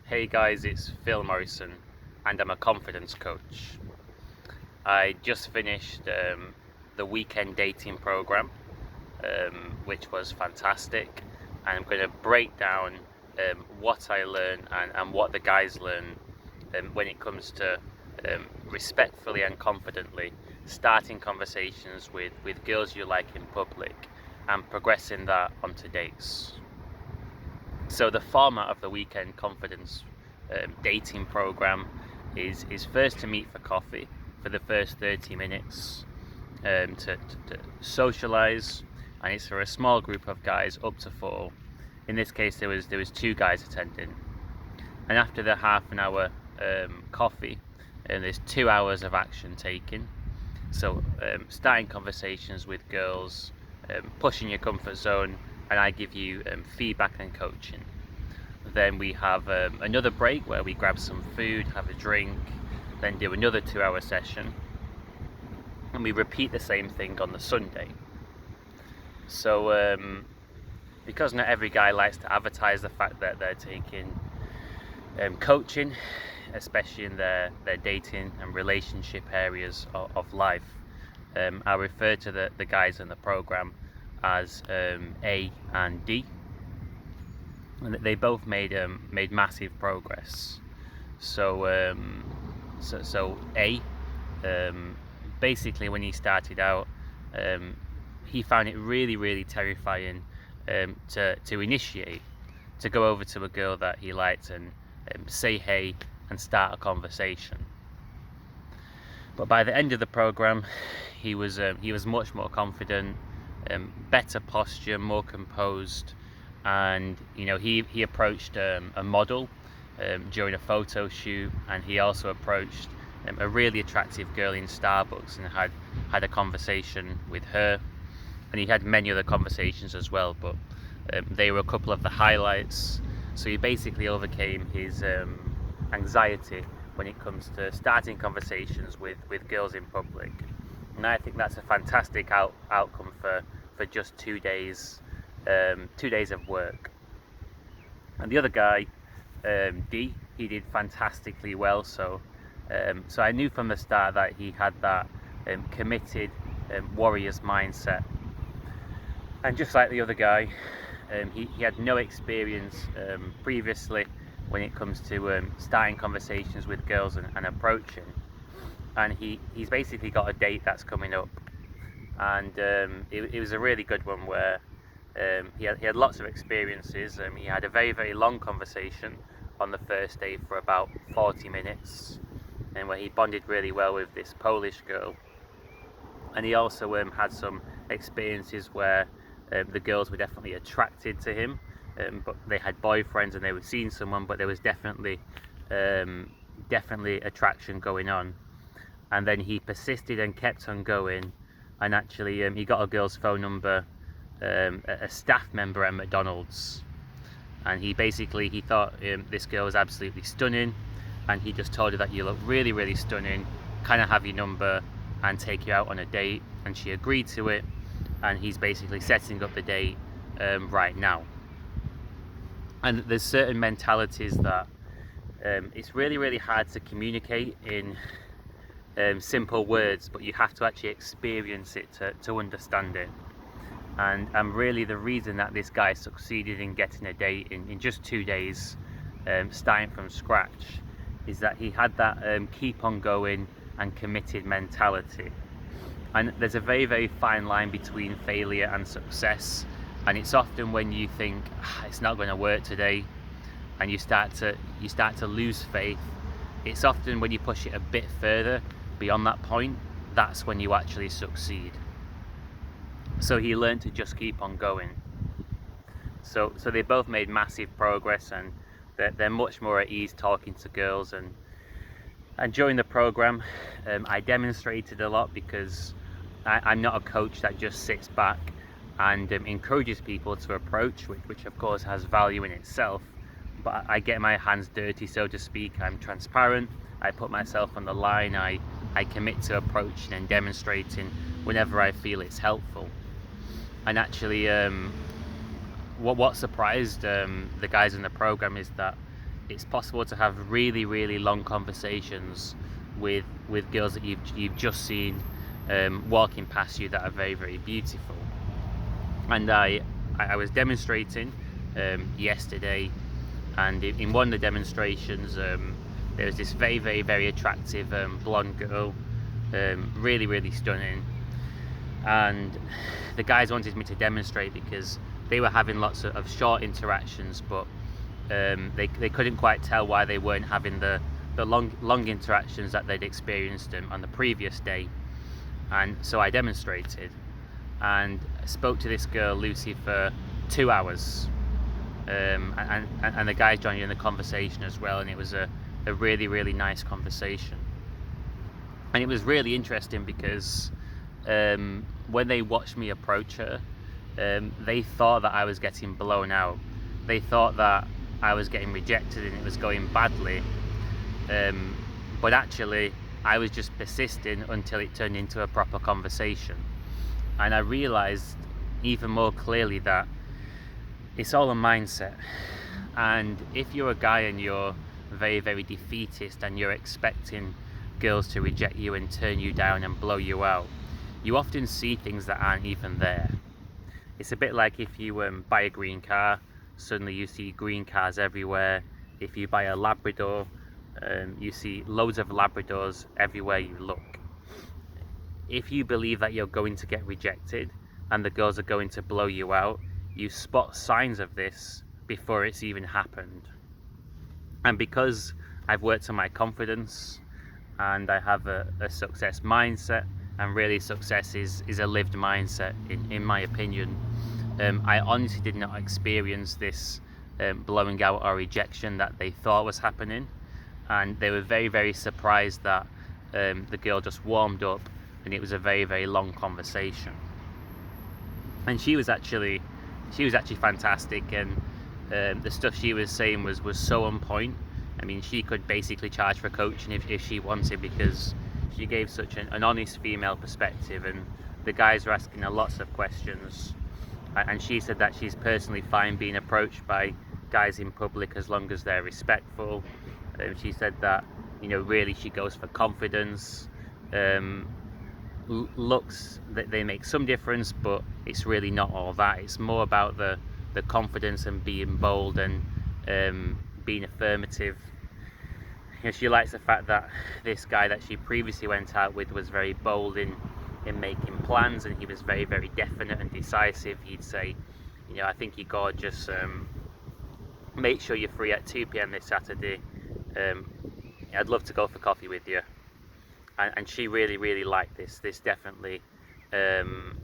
Hey guys, it's Phil Morrison and I'm a confidence coach. I just finished the weekend dating program, which was fantastic, and I'm going to break down what I learned and what the guys learn when it comes to respectfully and confidently starting conversations with girls you like in public and progressing that onto dates. So the format of the weekend confidence dating program is first to meet for coffee for the first 30 minutes to socialize, and it's for a small group of guys up to 4. In this case there was 2 guys attending, and after the half an hour coffee, there's 2 hours of action taken. So starting conversations with girls, pushing your comfort zone, and I give you feedback and coaching. Then we have another break where we grab some food, have a drink, then do another 2-hour session, and we repeat the same thing on the Sunday. So because not every guy likes to advertise the fact that they're taking coaching, especially in their dating and relationship areas of life, I refer to the guys in the program as A and D, and they both made massive progress. So A, basically when he started out, he found it really terrifying to initiate, to go over to a girl that he liked and say hey and start a conversation. But by the end of the program, he was much more confident, better posture, more composed, and he approached a model during a photo shoot, and he also approached a really attractive girl in Starbucks and had a conversation with her, and he had many other conversations as well, but they were a couple of the highlights. So he basically overcame his anxiety when it comes to starting conversations with girls in public, and I think that's a fantastic outcome for just 2 days, 2 days of work. And the other guy, D, he did fantastically well. So I knew from the start that he had that committed warrior's mindset. And just like the other guy, he had no experience previously when it comes to starting conversations with girls and approaching. And he's basically got a date that's coming up, and it was a really good one where he had lots of experiences. He had a very long conversation on the first day for about 40 minutes, and where he bonded really well with this Polish girl. And he also had some experiences where the girls were definitely attracted to him, but they had boyfriends and they were seeing someone, but there was definitely attraction going on. And then he persisted and kept on going, and actually he got a girl's phone number, a staff member at McDonald's, and he thought this girl was absolutely stunning, and he just told her that you look really stunning, can I have your number and take you out on a date? And she agreed to it, and he's basically setting up the date right now. And there's certain mentalities that it's really hard to communicate in simple words, but you have to actually experience it to understand it. And really the reason that this guy succeeded in getting a date in just 2 days, starting from scratch, is that he had that keep on going and committed mentality. And there's a very fine line between failure and success, and it's often when you think it's not going to work today and you start to lose faith. It's often when you push it a bit further beyond that point, that's when you actually succeed. So he learned to just keep on going. So they both made massive progress, and they're much more at ease talking to girls. And during the program, I demonstrated a lot, because I'm not a coach that just sits back and encourages people to approach, which of course has value in itself, but I get my hands dirty, so to speak. I'm transparent, I put myself on the line, I commit to approaching and demonstrating whenever I feel it's helpful. And actually what surprised the guys in the program is that it's possible to have really, really long conversations with girls that you've just seen walking past you that are very, very beautiful. And I was demonstrating yesterday, and in one of the demonstrations there was this very, very, very attractive blonde girl, really, really stunning, and the guys wanted me to demonstrate because they were having lots of short interactions, but they couldn't quite tell why they weren't having the long interactions that they'd experienced on the previous day. And so I demonstrated and spoke to this girl Lucy for 2 hours, and the guys joined in the conversation as well, and it was a really, really nice conversation. And it was really interesting because when they watched me approach her, they thought that I was getting blown out. They thought that I was getting rejected and it was going badly, but actually I was just persisting until it turned into a proper conversation. And I realized even more clearly that it's all a mindset. And if you're a guy and you're very, very defeatist and you're expecting girls to reject you and turn you down and blow you out, you often see things that aren't even there. It's a bit like if you buy a green car, suddenly you see green cars everywhere. If you buy a Labrador, you see loads of Labradors everywhere you look. If you believe that you're going to get rejected and the girls are going to blow you out, you spot signs of this before it's even happened. And because I've worked on my confidence and I have a success mindset, and really success is a lived mindset in my opinion, I honestly did not experience this blowing out or rejection that they thought was happening, and they were very, very surprised that the girl just warmed up and it was a very, very long conversation. And she was actually fantastic, and the stuff she was saying was so on point. I mean, she could basically charge for coaching if she wanted, because she gave such an honest female perspective, and the guys were asking her lots of questions. And she said that she's personally fine being approached by guys in public as long as they're respectful. She said that, really she goes for confidence. Looks, that they make some difference, but it's really not all that. It's more about the confidence and being bold and being affirmative. She likes the fact that this guy that she previously went out with was very bold in making plans, and he was very, very definite and decisive. He'd say, I think you're gorgeous, make sure you're free at 2 p.m. this Saturday, I'd love to go for coffee with you. And she really, really liked this. This definitely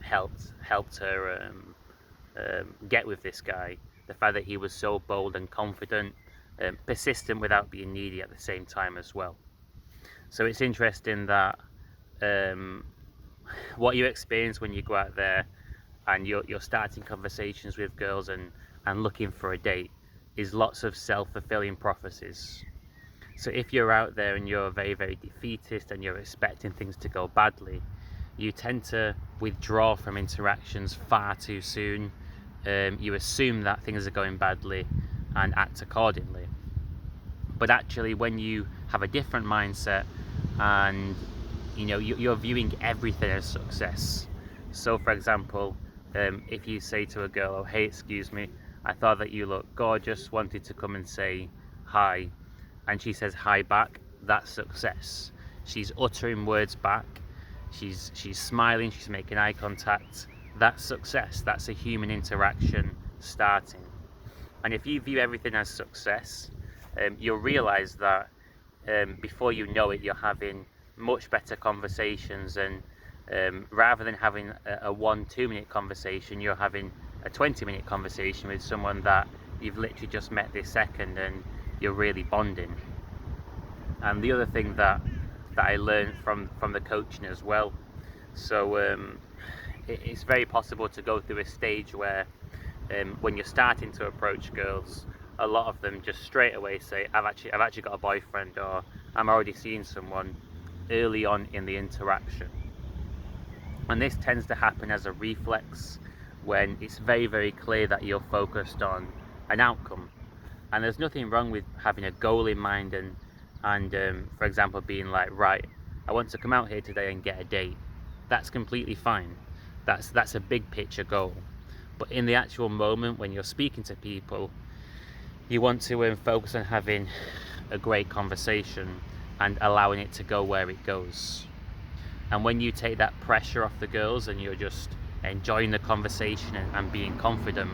helped her get with this guy. The fact that he was so bold and confident, persistent without being needy at the same time as well. So it's interesting that what you experience when you go out there and you're starting conversations with girls and looking for a date is lots of self-fulfilling prophecies. So if you're out there and you're very, very defeatist and you're expecting things to go badly, you tend to withdraw from interactions far too soon. You assume that things are going badly and act accordingly. But actually, when you have a different mindset and you're viewing everything as success. So for example, if you say to a girl, "Oh, hey, excuse me, I thought that you look gorgeous, wanted to come and say hi," and she says hi back, that's success. She's uttering words back, she's smiling, she's making eye contact. That's success. That's a human interaction starting. And if you view everything as success, you'll realize that before you know it, you're having much better conversations, and rather than having a 1-2 minute conversation, you're having a 20-minute conversation with someone that you've literally just met this second, and you're really bonding. And the other thing that I learned from the coaching as well, so it's very possible to go through a stage where when you're starting to approach girls, a lot of them just straight away say, I've actually got a boyfriend, or I'm already seeing someone, early on in the interaction. And this tends to happen as a reflex when it's very, very clear that you're focused on an outcome. And there's nothing wrong with having a goal in mind and for example, being like, right, I want to come out here today and get a date. That's completely fine. That's a big picture goal. But in the actual moment when you're speaking to people, you want to focus on having a great conversation and allowing it to go where it goes. And when you take that pressure off the girls and you're just enjoying the conversation and being confident,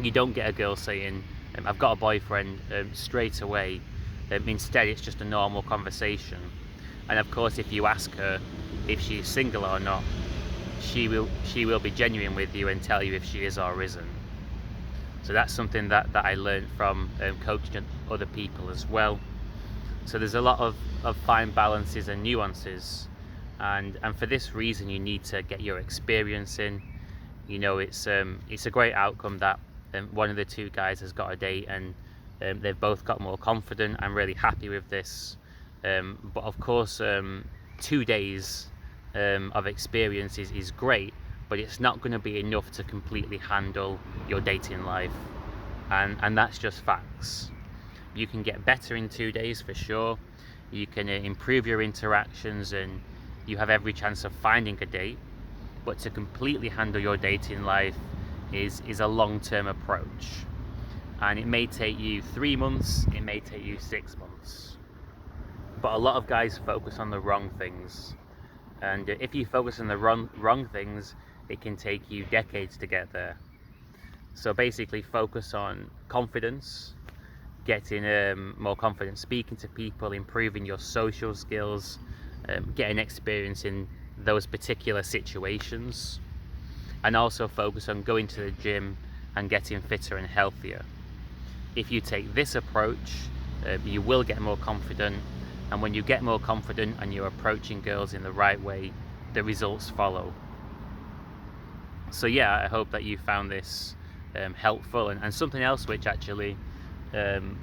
you don't get a girl saying, I've got a boyfriend, straight away. Instead, it's just a normal conversation. And of course, if you ask her if she's single or not, she will be genuine with you and tell you if she is or isn't. So that's something that I learned from coaching other people as well. So there's a lot of fine balances and nuances, and for this reason you need to get your experience in. You know, it's a great outcome that one of the two guys has got a date, and they've both got more confident. I'm really happy with this. But of course, 2 days of experience is great, but it's not going to be enough to completely handle your dating life, and that's just facts. You can get better in 2 days for sure. You can improve your interactions, and you have every chance of finding a date. But to completely handle your dating life is a long-term approach, and it may take you 3 months, it may take you 6 months. But a lot of guys focus on the wrong things, and if you focus on the wrong things, it can take you decades to get there. So basically focus on confidence, getting more confident speaking to people, improving your social skills, getting experience in those particular situations, and also focus on going to the gym and getting fitter and healthier. If you take this approach, you will get more confident, and when you get more confident and you're approaching girls in the right way, the results follow. So yeah, I hope that you found this helpful. And something else which actually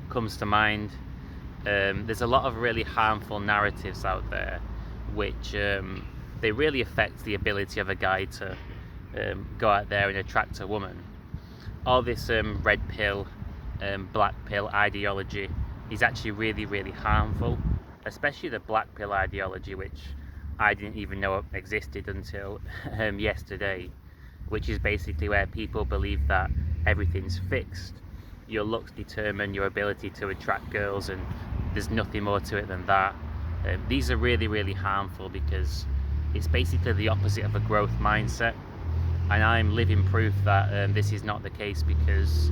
comes to mind, there's a lot of really harmful narratives out there which they really affect the ability of a guy to go out there and attract a woman. All this red pill, black pill ideology is actually really, really harmful, especially the black pill ideology, which I didn't even know existed until yesterday, which is basically where people believe that everything's fixed. Your looks determine your ability to attract girls, and there's nothing more to it than that. These are really, really harmful because it's basically the opposite of a growth mindset, and I'm living proof that this is not the case, because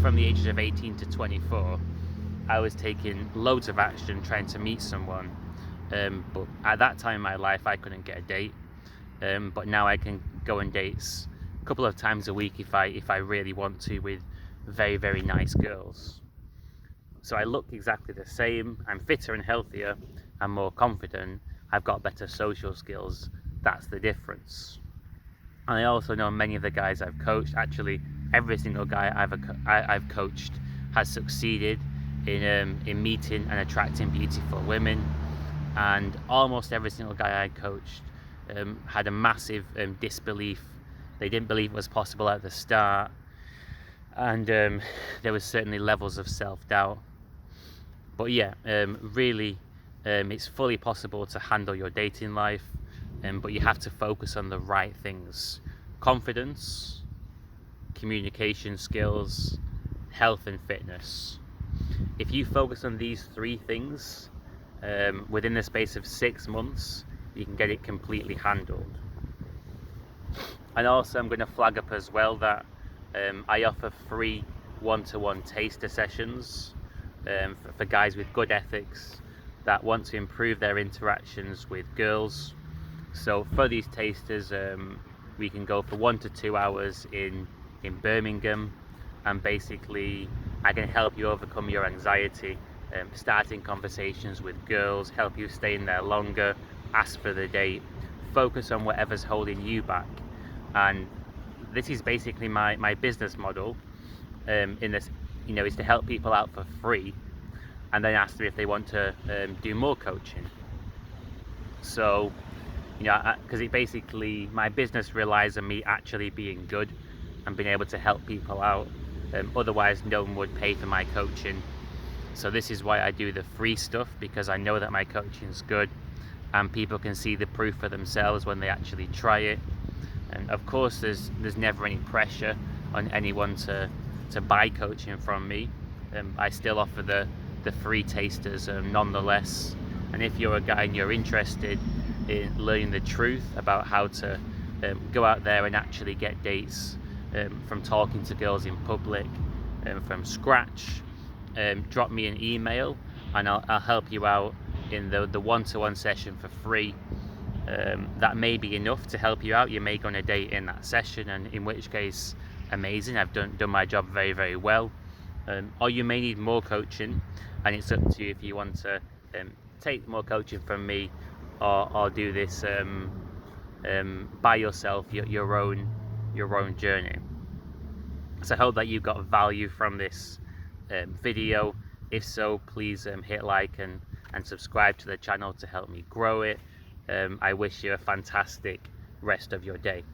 from the ages of 18 to 24 I was taking loads of action trying to meet someone, but at that time in my life I couldn't get a date, but now I can go on dates a couple of times a week if I really want to, with very, very nice girls. So I look exactly the same, I'm fitter and healthier, I'm more confident, I've got better social skills. That's the difference. And I also know many of the guys I've coached, actually every single guy I've coached has succeeded in meeting and attracting beautiful women, and almost every single guy I coached had a massive disbelief. They didn't believe it was possible at the start, and there was certainly levels of self-doubt. But yeah, really, it's fully possible to handle your dating life, but you have to focus on the right things: confidence, communication skills, health and fitness. If you focus on these 3 things within the space of 6 months, you can get it completely handled. And also I'm going to flag up as well that I offer free one-to-one taster sessions for guys with good ethics that want to improve their interactions with girls. So for these tasters, we can go for 1 to 2 hours in Birmingham, and basically I can help you overcome your anxiety, starting conversations with girls, help you stay in there longer, ask for the date, focus on whatever's holding you back. And this is basically my business model in this, you know, is to help people out for free and then ask them if they want to do more coaching. So, you know, because it basically, my business relies on me actually being good and being able to help people out. Otherwise no one would pay for my coaching. So this is why I do the free stuff, because I know that my coaching is good and people can see the proof for themselves when they actually try it. And of course there's never any pressure on anyone to buy coaching from me. I still offer the free tasters nonetheless. And if you're a guy and you're interested in learning the truth about how to go out there and actually get dates from talking to girls in public from scratch, drop me an email and I'll help you out in the one-to-one session for free. That may be enough to help you out. You may go on a date in that session, and in which case, amazing, I've done my job very, very well. Or you may need more coaching, and it's up to you if you want to take more coaching from me or do this by yourself, your own journey. So I hope that you got value from this video. If so, please hit like and subscribe to the channel to help me grow it. I wish you a fantastic rest of your day.